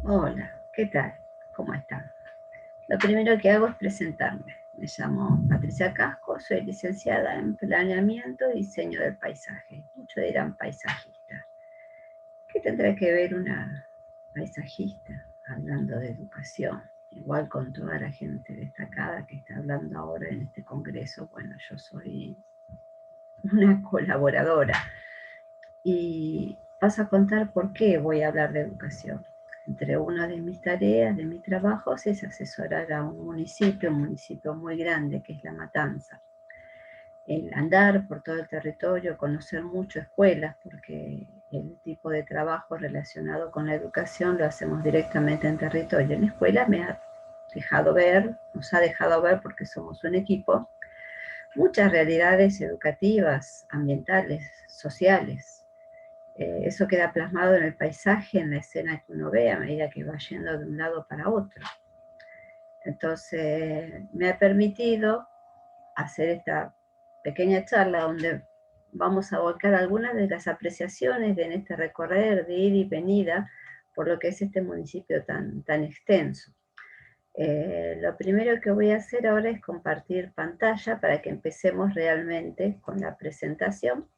Hola, ¿qué tal? ¿Cómo están? Lo primero que hago es presentarme. Me llamo Patricia Casco, soy licenciada en Planeamiento y Diseño del Paisaje. Muchos dirán paisajista. ¿Qué tendrá que ver una paisajista hablando de educación? Igual con toda la gente destacada que está hablando ahora en este congreso. Bueno, yo soy una colaboradora y paso a contar por qué voy a hablar de educación. Entre una de mis tareas, de mis trabajos, es asesorar a un municipio muy grande que es La Matanza. El andar por todo el territorio, conocer mucho escuelas, porque el tipo de trabajo relacionado con la educación lo hacemos directamente en territorio. En escuela me ha dejado ver, nos ha dejado ver, porque somos un equipo, muchas realidades educativas, ambientales, sociales. Eso queda plasmado en el paisaje, en la escena que uno ve a medida que va yendo de un lado para otro. Entonces, me ha permitido hacer esta pequeña charla donde vamos a volcar algunas de las apreciaciones de en este recorrer de ida y venida por lo que es este municipio tan extenso. Lo primero que voy a hacer ahora es compartir pantalla para que empecemos realmente con la presentación.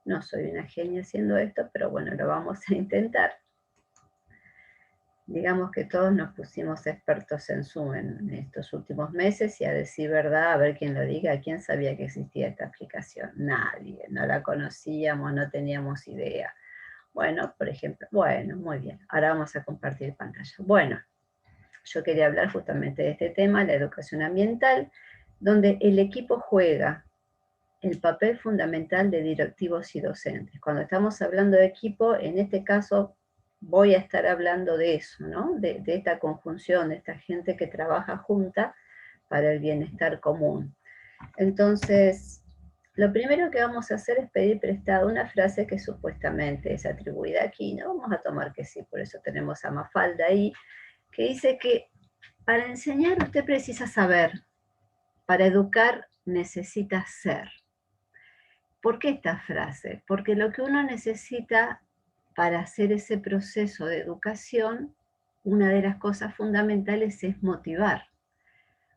No soy una genia haciendo esto, pero bueno, lo vamos a intentar. Digamos que todos nos pusimos expertos en Zoom en estos últimos meses y a decir verdad, a ver quién lo diga, quién sabía que existía esta aplicación. Nadie, no la conocíamos, no teníamos idea. Bueno, por ejemplo, bueno, muy bien, ahora vamos a compartir pantalla. Bueno, yo quería hablar justamente de este tema, la educación ambiental, donde el equipo juega el papel fundamental de directivos y docentes. Cuando estamos hablando de equipo, en este caso voy a estar hablando de eso, ¿no? De esta conjunción, de esta gente que trabaja junta para el bienestar común. Entonces, lo primero que vamos a hacer es pedir prestada una frase que supuestamente es atribuida aquí, no vamos a tomar que sí, por eso tenemos a Mafalda ahí, que dice que para enseñar usted precisa saber, para educar necesita ser. ¿Por qué esta frase? Porque lo que uno necesita para hacer ese proceso de educación, una de las cosas fundamentales es motivar.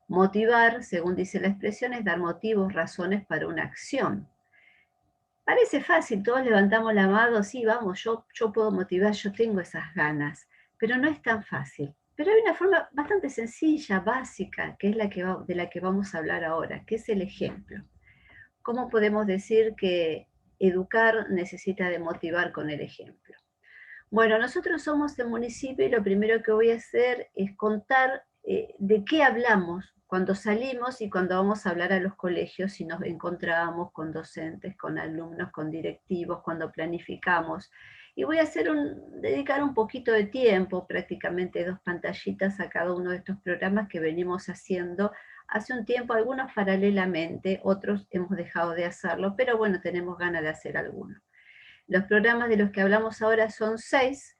Motivar, según dice la expresión, es dar motivos, razones para una acción. Parece fácil, todos levantamos la mano, sí, vamos, yo puedo motivar, yo tengo esas ganas, pero no es tan fácil. Pero hay una forma bastante sencilla, básica, que es de la que vamos a hablar ahora, que es el ejemplo. ¿Cómo podemos decir que educar necesita de motivar con el ejemplo? Bueno, nosotros somos el municipio y lo primero que voy a hacer es contar de qué hablamos cuando salimos y cuando vamos a hablar a los colegios y nos encontramos con docentes, con alumnos, con directivos, cuando planificamos. Y voy a dedicar un poquito de tiempo, prácticamente 2 pantallitas a cada uno de estos programas que venimos haciendo hace un tiempo, algunos paralelamente, otros hemos dejado de hacerlo, pero bueno, tenemos ganas de hacer algunos. Los programas de los que hablamos ahora son 6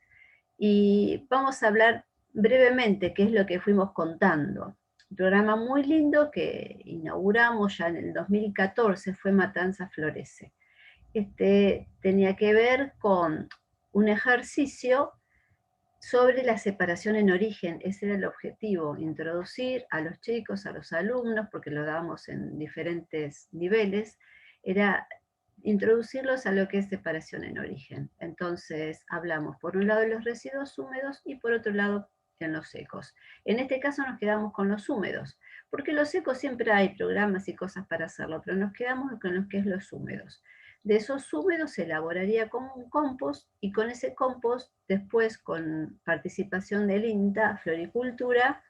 y vamos a hablar brevemente qué es lo que fuimos contando. Un programa muy lindo que inauguramos ya en el 2014 fue Matanza Florece. Este tenía que ver con un ejercicio sobre la separación en origen. Ese era el objetivo, introducir a los chicos, a los alumnos, porque lo dábamos en diferentes niveles, era introducirlos a lo que es separación en origen. Entonces hablamos por un lado de los residuos húmedos y por otro lado en los secos. En este caso nos quedamos con los húmedos, porque los secos siempre hay programas y cosas para hacerlo, pero nos quedamos con lo que es los húmedos. De esos húmedos se elaboraría como un compost y con ese compost, después con participación del INTA, Floricultura,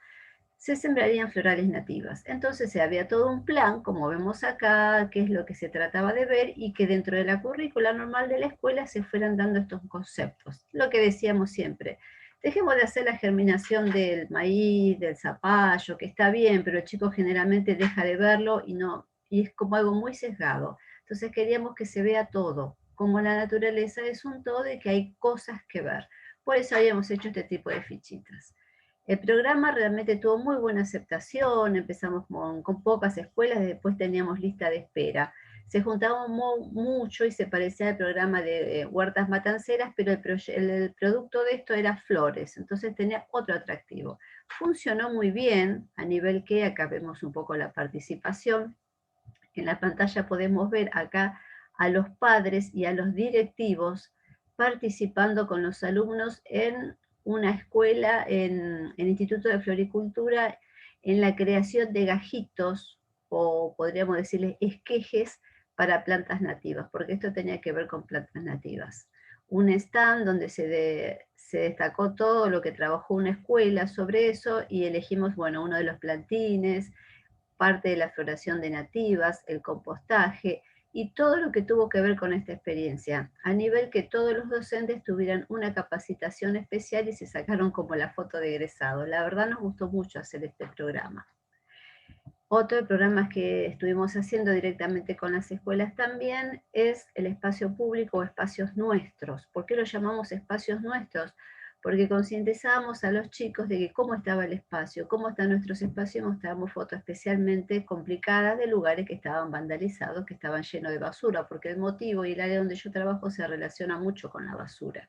se sembrarían florales nativas. Entonces había todo un plan, como vemos acá, que es lo que se trataba de ver y que dentro de la currícula normal de la escuela se fueran dando estos conceptos. Lo que decíamos siempre, dejemos de hacer la germinación del maíz, del zapallo, que está bien, pero el chico generalmente deja de verlo y es como algo muy sesgado. Entonces queríamos que se vea todo, como la naturaleza es un todo y que hay cosas que ver. Por eso habíamos hecho este tipo de fichitas. El programa realmente tuvo muy buena aceptación, empezamos con pocas escuelas, después teníamos lista de espera. se juntaban mucho y se parecía al programa de Huertas Matanceras, pero el producto de esto era flores, entonces tenía otro atractivo. Funcionó muy bien, a nivel que acá vemos un poco la participación. En la pantalla podemos ver acá a los padres y a los directivos participando con los alumnos en una escuela, en el Instituto de Floricultura, en la creación de gajitos, o podríamos decirles esquejes, para plantas nativas, porque esto tenía que ver con plantas nativas. Un stand donde se destacó todo lo que trabajó una escuela sobre eso, y elegimos, bueno, uno de los plantines, parte de la floración de nativas, el compostaje y todo lo que tuvo que ver con esta experiencia, a nivel que todos los docentes tuvieran una capacitación especial y se sacaron como la foto de egresado. La verdad nos gustó mucho hacer este programa. Otro de programas que estuvimos haciendo directamente con las escuelas también es el espacio público o espacios nuestros. ¿Por qué lo llamamos espacios nuestros? Porque concientizábamos a los chicos de que cómo estaba el espacio, cómo están nuestros espacios, y mostrábamos fotos especialmente complicadas de lugares que estaban vandalizados, que estaban llenos de basura, porque el motivo y el área donde yo trabajo se relaciona mucho con la basura.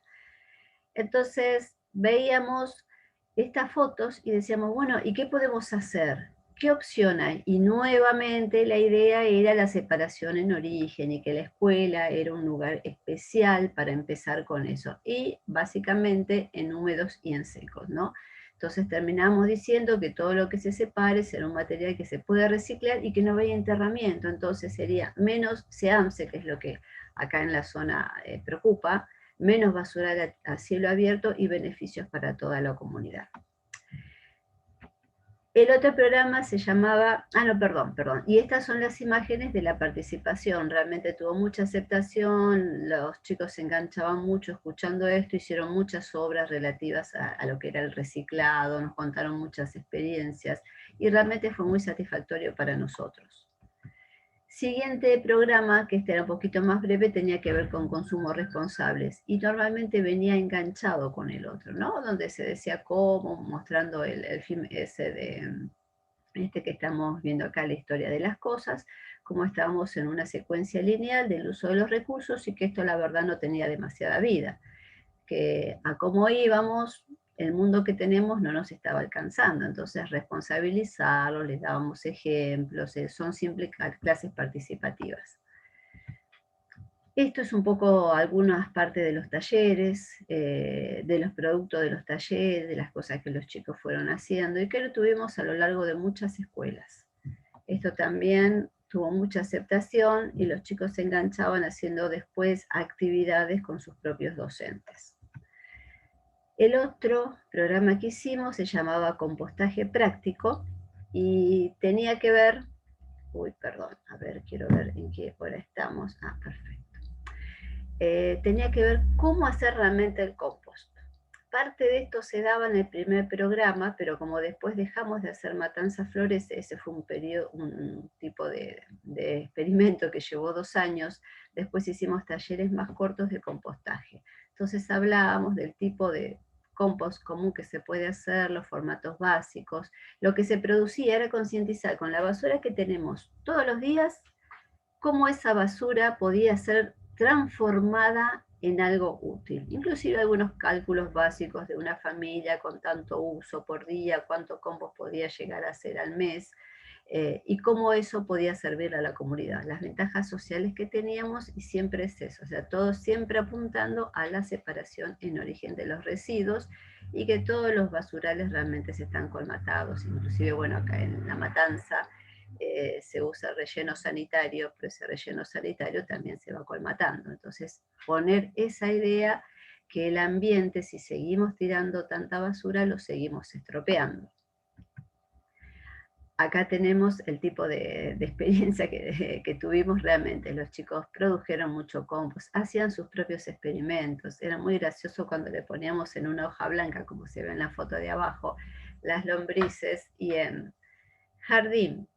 Entonces veíamos estas fotos y decíamos, bueno, ¿y qué podemos hacer? ¿Qué opción hay? Y nuevamente la idea era la separación en origen y que la escuela era un lugar especial para empezar con eso. Y básicamente en húmedos y en secos, ¿no? Entonces terminamos diciendo que todo lo que se separe será un material que se puede reciclar y que no vaya enterramiento. Entonces sería menos SEAMSE, que es lo que acá en la zona preocupa, menos basura a cielo abierto y beneficios para toda la comunidad. El otro programa se llamaba, perdón, y estas son las imágenes de la participación, realmente tuvo mucha aceptación, los chicos se enganchaban mucho escuchando esto, hicieron muchas obras relativas a lo que era el reciclado, nos contaron muchas experiencias, y realmente fue muy satisfactorio para nosotros. Siguiente programa, que este era un poquito más breve, tenía que ver con consumos responsables y normalmente venía enganchado con el otro, ¿no? Donde se decía cómo, mostrando el film ese de este que estamos viendo acá, la historia de las cosas, cómo estábamos en una secuencia lineal del uso de los recursos y que esto la verdad no tenía demasiada vida, que a cómo íbamos, el mundo que tenemos no nos estaba alcanzando, entonces responsabilizarlo, les dábamos ejemplos, son simples clases participativas. Esto es un poco algunas partes de los talleres, de los productos de los talleres, de las cosas que los chicos fueron haciendo y que lo tuvimos a lo largo de muchas escuelas. Esto también tuvo mucha aceptación y los chicos se enganchaban haciendo después actividades con sus propios docentes. El otro programa que hicimos se llamaba Compostaje Práctico y tenía que ver, a ver, quiero ver en qué hora estamos. Perfecto. Tenía que ver cómo hacer realmente el compost. Parte de esto se daba en el primer programa, pero como después dejamos de hacer Matanza Flores, ese fue un tipo de experimento que llevó 2 años, después hicimos talleres más cortos de compostaje. Entonces hablábamos del tipo de compost común que se puede hacer, los formatos básicos. Lo que se producía era concientizar con la basura que tenemos todos los días, cómo esa basura podía ser transformada en algo útil. Inclusive algunos cálculos básicos de una familia con tanto uso por día, cuánto compost podía llegar a ser al mes, y cómo eso podía servir a la comunidad. Las ventajas sociales que teníamos, y siempre es eso, o sea, todo siempre apuntando a la separación en origen de los residuos, y que todos los basurales realmente se están colmatados, inclusive, bueno, acá en La Matanza, se usa relleno sanitario, pero ese relleno sanitario también se va colmatando. Entonces, poner esa idea que el ambiente, si seguimos tirando tanta basura, lo seguimos estropeando. Acá tenemos el tipo de experiencia que tuvimos realmente. Los chicos produjeron mucho compost, hacían sus propios experimentos. Era muy gracioso cuando le poníamos en una hoja blanca, como se ve en la foto de abajo, las lombrices, y en jardín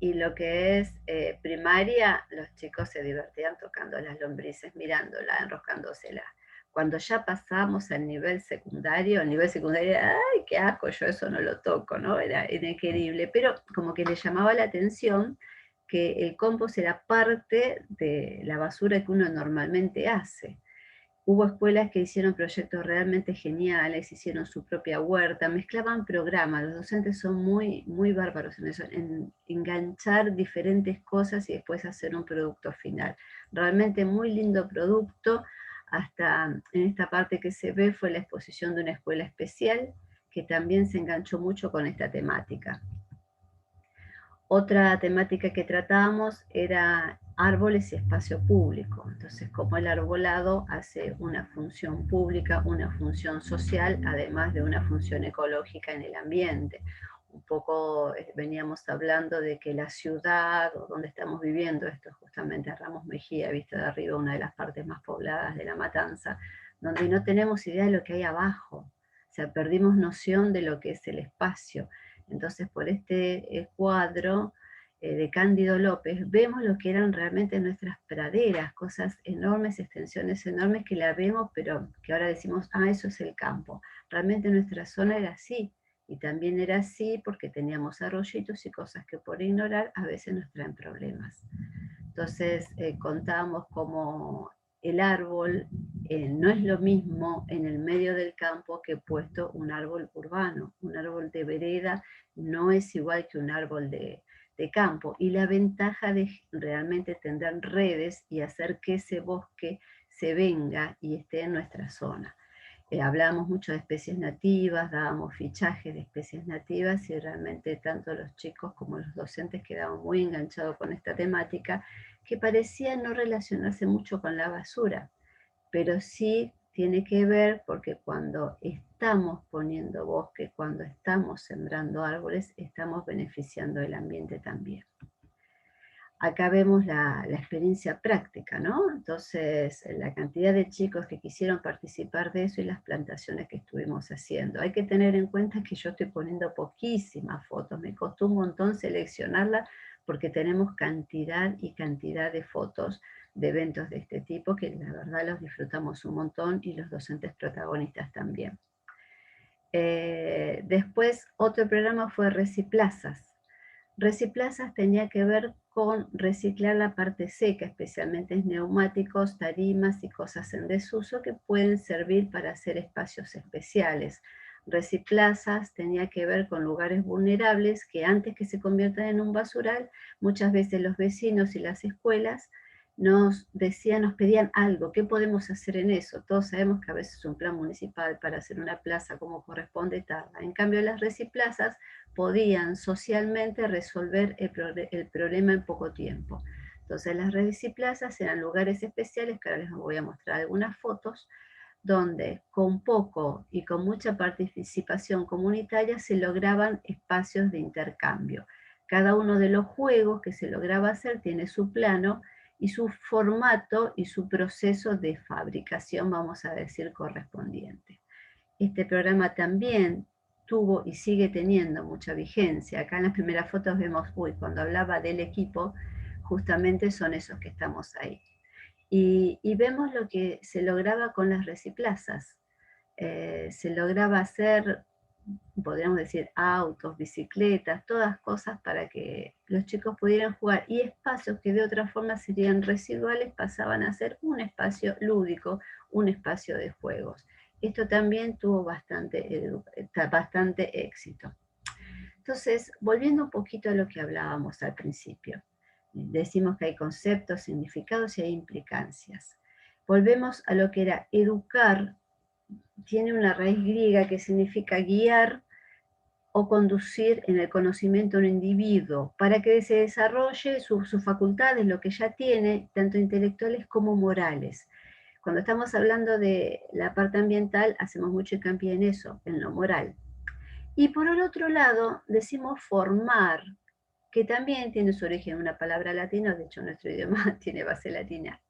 y lo que es primaria, los chicos se divertían tocando las lombrices, mirándola, enroscándosela. Cuando ya pasamos al nivel secundario, ¡ay, qué asco! Yo eso no lo toco, ¿no? Era increíble, pero como que le llamaba la atención que el compost era parte de la basura que uno normalmente hace. Hubo escuelas que hicieron proyectos realmente geniales, hicieron su propia huerta, mezclaban programas, los docentes son muy, muy bárbaros en eso, en enganchar diferentes cosas y después hacer un producto final. Realmente muy lindo producto, hasta en esta parte que se ve fue la exposición de una escuela especial, que también se enganchó mucho con esta temática. Otra temática que tratábamos era árboles y espacio público. Entonces, cómo el arbolado hace una función pública, una función social, además de una función ecológica en el ambiente. Un poco veníamos hablando de que la ciudad, o donde estamos viviendo, esto es justamente Ramos Mejía, vista de arriba, una de las partes más pobladas de La Matanza, donde no tenemos idea de lo que hay abajo. O sea, perdimos noción de lo que es el espacio. Entonces, por este cuadro de Cándido López, vemos lo que eran realmente nuestras praderas, cosas enormes, extensiones enormes que la vemos, pero que ahora decimos, ah, eso es el campo. Realmente nuestra zona era así, y también era así porque teníamos arroyitos y cosas que por ignorar a veces nos traen problemas. Entonces contábamos cómo el árbol no es lo mismo en el medio del campo que puesto un árbol urbano. Un árbol de vereda no es igual que un árbol de campo. Y la ventaja de realmente tender redes y hacer que ese bosque se venga y esté en nuestra zona. Hablábamos mucho de especies nativas, dábamos fichajes de especies nativas y realmente tanto los chicos como los docentes quedaban muy enganchados con esta temática que parecía no relacionarse mucho con la basura, pero sí tiene que ver porque cuando estamos poniendo bosque, cuando estamos sembrando árboles, estamos beneficiando el ambiente también. Acá vemos la experiencia práctica, ¿no? Entonces, la cantidad de chicos que quisieron participar de eso y las plantaciones que estuvimos haciendo. Hay que tener en cuenta que yo estoy poniendo poquísimas fotos, me costó un montón seleccionarlas porque tenemos cantidad y cantidad de fotos de eventos de este tipo que la verdad los disfrutamos un montón y los docentes protagonistas también. Después, otro programa fue Reciplazas. Reciplazas tenía que ver con reciclar la parte seca, especialmente neumáticos, tarimas y cosas en desuso que pueden servir para hacer espacios especiales. Reciplazas tenía que ver con lugares vulnerables que antes que se conviertan en un basural, muchas veces los vecinos y las escuelas nos decían, nos pedían algo, ¿qué podemos hacer en eso? Todos sabemos que a veces un plan municipal para hacer una plaza como corresponde tarda. En cambio, las reciplazas podían socialmente resolver el problema en poco tiempo. Entonces las reciplazas eran lugares especiales, que ahora les voy a mostrar algunas fotos, donde con poco y con mucha participación comunitaria se lograban espacios de intercambio. Cada uno de los juegos que se lograba hacer tiene su plano y su formato y su proceso de fabricación, vamos a decir, correspondiente. Este programa también tuvo y sigue teniendo mucha vigencia. Acá en las primeras fotos vemos, cuando hablaba del equipo, justamente son esos que estamos ahí. Y vemos lo que se lograba con las reciplazas. Se lograba hacer, podríamos decir, autos, bicicletas, todas cosas para que los chicos pudieran jugar, y espacios que de otra forma serían residuales pasaban a ser un espacio lúdico, un espacio de juegos. Esto también tuvo bastante éxito. Entonces, volviendo un poquito a lo que hablábamos al principio, decimos que hay conceptos, significados y hay implicancias. Volvemos a lo que era educar, tiene una raíz griega que significa guiar o conducir en el conocimiento a un individuo para que se desarrolle sus facultades, lo que ya tiene, tanto intelectuales como morales. Cuando estamos hablando de la parte ambiental, hacemos mucho hincapié en eso, en lo moral. Y por el otro lado, decimos formar, que también tiene su origen en una palabra latina, de hecho nuestro idioma tiene base latina,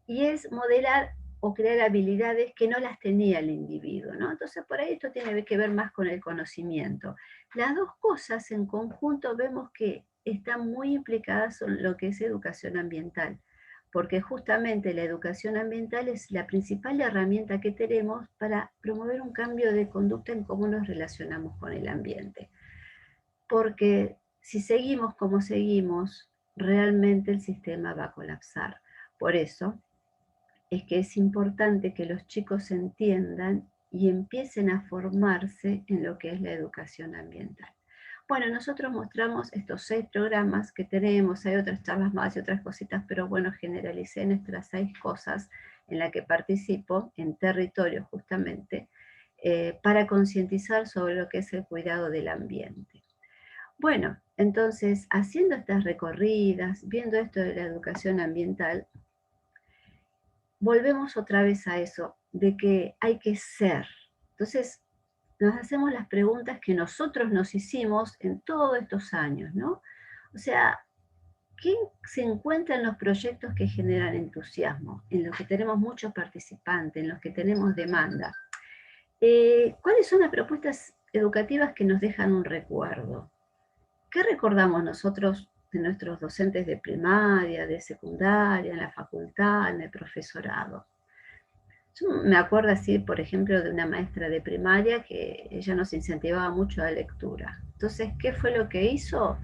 y es modelar o crear habilidades que no las tenía el individuo, ¿no? Entonces por ahí esto tiene que ver más con el conocimiento. Las dos cosas en conjunto vemos que están muy implicadas en lo que es educación ambiental, porque justamente la educación ambiental es la principal herramienta que tenemos para promover un cambio de conducta en cómo nos relacionamos con el ambiente. Porque si seguimos como seguimos, realmente el sistema va a colapsar. Por eso es que es importante que los chicos entiendan y empiecen a formarse en lo que es la educación ambiental. Bueno, nosotros mostramos estos 6 programas que tenemos, hay otras charlas más y otras cositas, pero bueno, generalicé en estas 6 cosas en las que participo, en territorio justamente, para concientizar sobre lo que es el cuidado del ambiente. Bueno, entonces, haciendo estas recorridas, viendo esto de la educación ambiental, volvemos otra vez a eso, de que hay que ser. Entonces, nos hacemos las preguntas que nosotros nos hicimos en todos estos años, ¿no? O sea, ¿qué se encuentra en los proyectos que generan entusiasmo, en los que tenemos muchos participantes, en los que tenemos demanda? ¿Cuáles son las propuestas educativas que nos dejan un recuerdo? ¿Qué recordamos nosotros de nuestros docentes de primaria, de secundaria, en la facultad, en el profesorado? Yo me acuerdo así, por ejemplo, de una maestra de primaria que ella nos incentivaba mucho a la lectura. Entonces, ¿qué fue lo que hizo?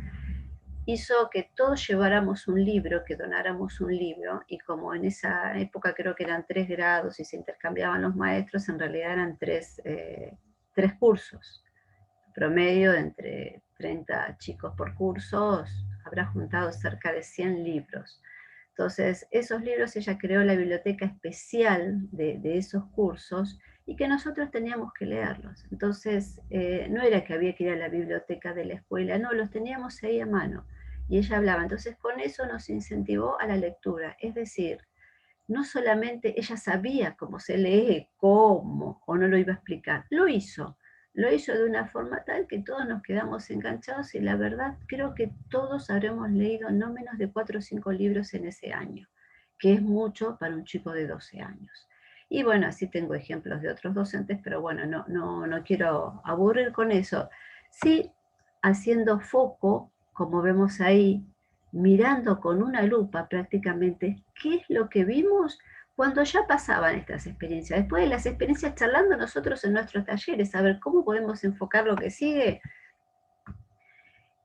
Hizo que todos lleváramos un libro, que donáramos un libro, y como en esa época creo que eran 3 grados y se intercambiaban los maestros, en realidad eran 3 cursos, promedio de entre 30 chicos por curso, habrá juntado cerca de 100 libros. Entonces, esos libros ella creó la biblioteca especial de esos cursos y que nosotros teníamos que leerlos. Entonces, no era que había que ir a la biblioteca de la escuela, no, los teníamos ahí a mano. Y ella hablaba. Entonces, con eso nos incentivó a la lectura. Es decir, no solamente ella sabía cómo se lee, cómo, o no lo iba a explicar, lo hizo de una forma tal que todos nos quedamos enganchados y la verdad creo que todos habremos leído no menos de 4 o 5 libros en ese año, que es mucho para un chico de 12 años. Y bueno, así tengo ejemplos de otros docentes, pero bueno, no quiero aburrir con eso. Sí, haciendo foco, como vemos ahí, mirando con una lupa prácticamente qué es lo que vimos cuando ya pasaban estas experiencias. Después de las experiencias charlando nosotros en nuestros talleres, a ver cómo podemos enfocar lo que sigue,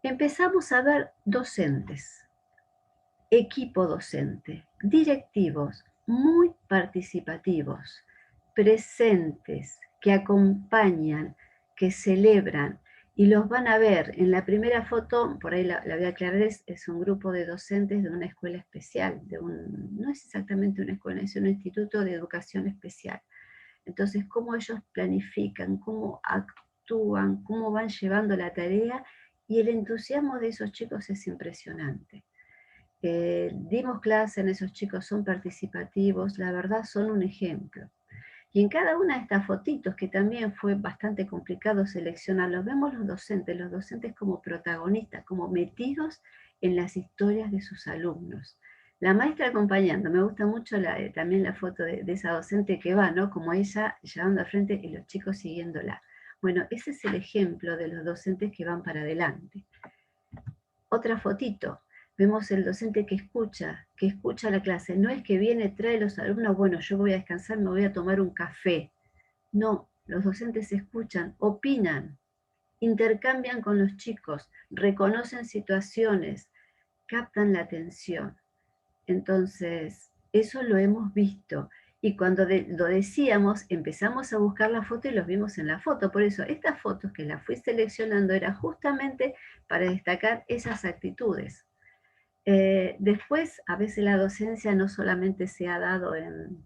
empezamos a ver docentes, equipo docente, directivos muy participativos, presentes, que acompañan, que celebran, y los van a ver en la primera foto, por ahí la voy a aclarar, es un grupo de docentes de una escuela especial, no es exactamente una escuela, es un instituto de educación especial. Entonces, cómo ellos planifican, cómo actúan, cómo van llevando la tarea, y el entusiasmo de esos chicos es impresionante. Dimos clase en esos chicos, son participativos, la verdad son un ejemplo. Y en cada una de estas fotitos, que también fue bastante complicado seleccionarlos, vemos los docentes como protagonistas, como metidos en las historias de sus alumnos. La maestra acompañando, me gusta mucho también la foto de esa docente que va, ¿no? Como ella llevando al frente y los chicos siguiéndola. Bueno, ese es el ejemplo de los docentes que van para adelante. Otra fotito, vemos el docente que escucha la clase. No es que viene, trae los alumnos, bueno, yo voy a descansar, me voy a tomar un café. No, los docentes escuchan, opinan, intercambian con los chicos, reconocen situaciones, captan la atención. Entonces, eso lo hemos visto. Y cuando lo decíamos, empezamos a buscar la foto y los vimos en la foto. Por eso, estas fotos que las fui seleccionando era justamente para destacar esas actitudes. Después, a veces la docencia no solamente se ha dado en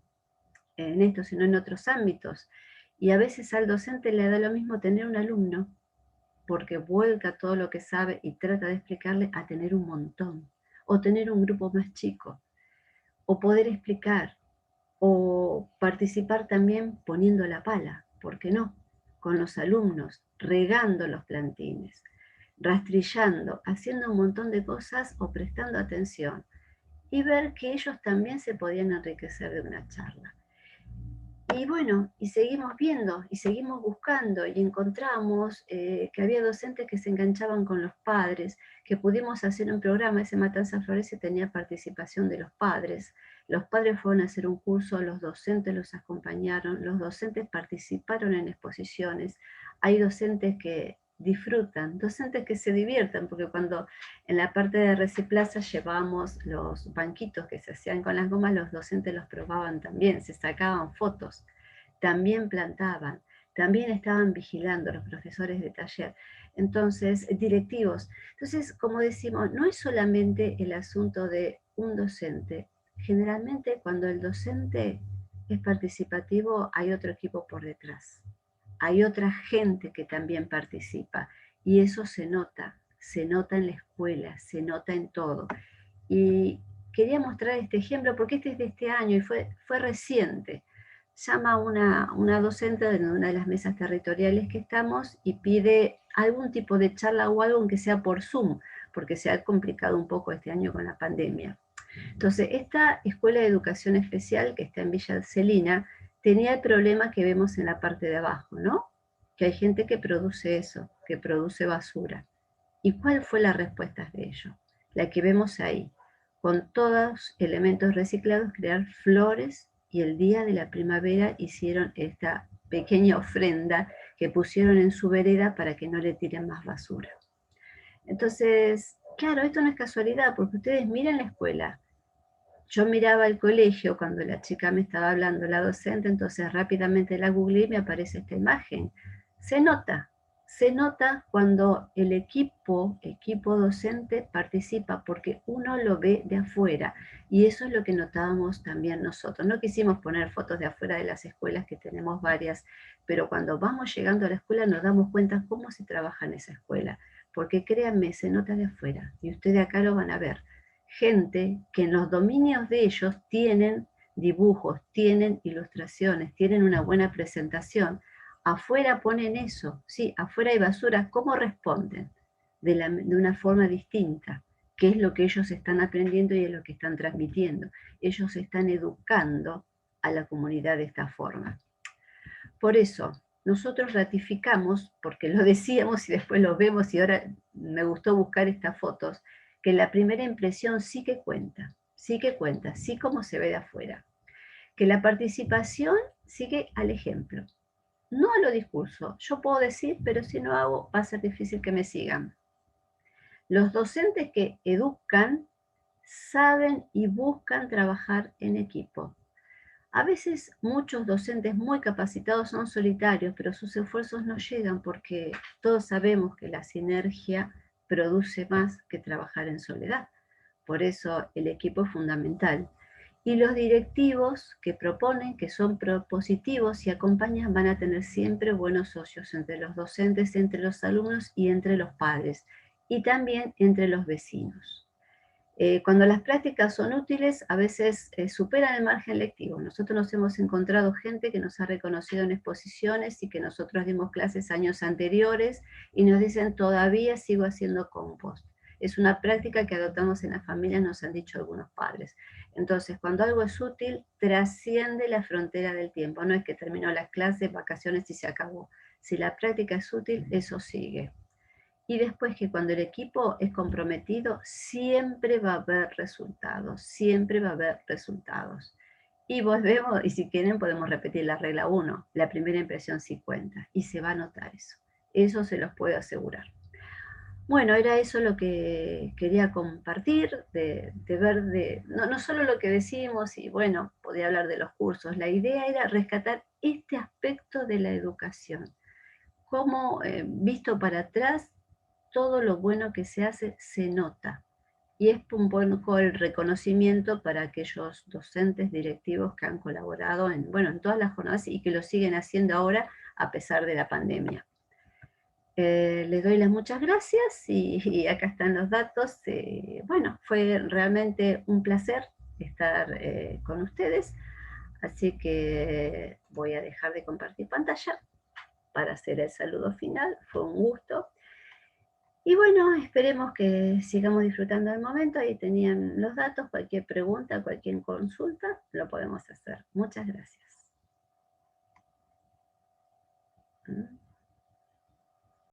esto, sino en otros ámbitos. Y a veces al docente le da lo mismo tener un alumno, porque vuelca todo lo que sabe y trata de explicarle, a tener un montón, o tener un grupo más chico, o poder explicar, o participar también poniendo la pala, ¿por qué no? Con los alumnos, regando los plantines, rastrillando, haciendo un montón de cosas o prestando atención, y ver que ellos también se podían enriquecer de una charla. Y bueno, y seguimos viendo, y seguimos buscando, y encontramos que había docentes que se enganchaban con los padres, que pudimos hacer un programa, ese Matanza Florece tenía participación de los padres fueron a hacer un curso, los docentes los acompañaron, los docentes participaron en exposiciones, hay docentes que disfrutan, docentes que se diviertan, porque cuando en la parte de Reciplaza llevábamos los banquitos que se hacían con las gomas, los docentes los probaban también, se sacaban fotos, también plantaban, también estaban vigilando los profesores de taller, entonces, directivos. Entonces, como decimos, no es solamente el asunto de un docente. Generalmente cuando el docente es participativo hay otro equipo por detrás. Hay otra gente que también participa y eso se nota en la escuela, se nota en todo. Y quería mostrar este ejemplo porque este es de este año y fue reciente. Llama una docente de una de las mesas territoriales que estamos y pide algún tipo de charla o algo aunque sea por Zoom, porque se ha complicado un poco este año con la pandemia. Entonces, esta escuela de educación especial que está en Villa Celina tenía el problema que vemos en la parte de abajo, ¿no? Que hay gente que produce eso, que produce basura. ¿Y cuál fue la respuesta de ellos? La que vemos ahí. Con todos elementos reciclados, crear flores, y el día de la primavera hicieron esta pequeña ofrenda que pusieron en su vereda para que no le tiren más basura. Entonces, claro, esto no es casualidad, porque ustedes miren la escuela. Yo miraba el colegio cuando la chica me estaba hablando, la docente, entonces rápidamente la googleé y me aparece esta imagen. Se nota cuando el equipo docente participa, porque uno lo ve de afuera, y eso es lo que notábamos también nosotros. No quisimos poner fotos de afuera de las escuelas, que tenemos varias, pero cuando vamos llegando a la escuela nos damos cuenta cómo se trabaja en esa escuela, porque créanme, se nota de afuera, y ustedes acá lo van a ver. Gente que en los dominios de ellos tienen dibujos, tienen ilustraciones, tienen una buena presentación. Afuera ponen eso, sí, afuera hay basura, ¿cómo responden? De una forma distinta, que es lo que ellos están aprendiendo y es lo que están transmitiendo. Ellos están educando a la comunidad de esta forma. Por eso, nosotros ratificamos, porque lo decíamos y después lo vemos, y ahora me gustó buscar estas fotos, que la primera impresión sí que cuenta, sí como se ve de afuera. Que la participación sigue al ejemplo, no a lo discurso. Yo puedo decir, pero si no hago, va a ser difícil que me sigan. Los docentes que educan saben y buscan trabajar en equipo. A veces muchos docentes muy capacitados son solitarios, pero sus esfuerzos no llegan porque todos sabemos que la sinergia produce más que trabajar en soledad. Por eso el equipo es fundamental. Y los directivos que proponen, que son propositivos y acompañan, van a tener siempre buenos socios entre los docentes, entre los alumnos y entre los padres, y también entre los vecinos. Cuando las prácticas son útiles, a veces superan el margen lectivo. Nosotros nos hemos encontrado gente que nos ha reconocido en exposiciones y que nosotros dimos clases años anteriores y nos dicen, todavía sigo haciendo compost. Es una práctica que adoptamos en la familia, nos han dicho algunos padres. Entonces, cuando algo es útil, trasciende la frontera del tiempo. No es que terminó las clases, vacaciones y se acabó. Si la práctica es útil, eso sigue. Y después que cuando el equipo es comprometido, siempre va a haber resultados, siempre va a haber resultados. Y volvemos, y si quieren podemos repetir la regla 1, la primera impresión sí cuenta, y se va a notar eso se los puedo asegurar. Bueno, era eso lo que quería compartir, de ver, no solo lo que decimos, y bueno, podía hablar de los cursos, la idea era rescatar este aspecto de la educación, cómo visto para atrás, todo lo bueno que se hace se nota. Y es un poco el reconocimiento para aquellos docentes directivos que han colaborado en todas las jornadas y que lo siguen haciendo ahora a pesar de la pandemia. Les doy las muchas gracias y acá están los datos. Bueno, fue realmente un placer estar con ustedes, así que voy a dejar de compartir pantalla para hacer el saludo final. Fue un gusto. Y bueno, esperemos que sigamos disfrutando del momento. Ahí tenían los datos, cualquier pregunta, cualquier consulta, lo podemos hacer. Muchas gracias.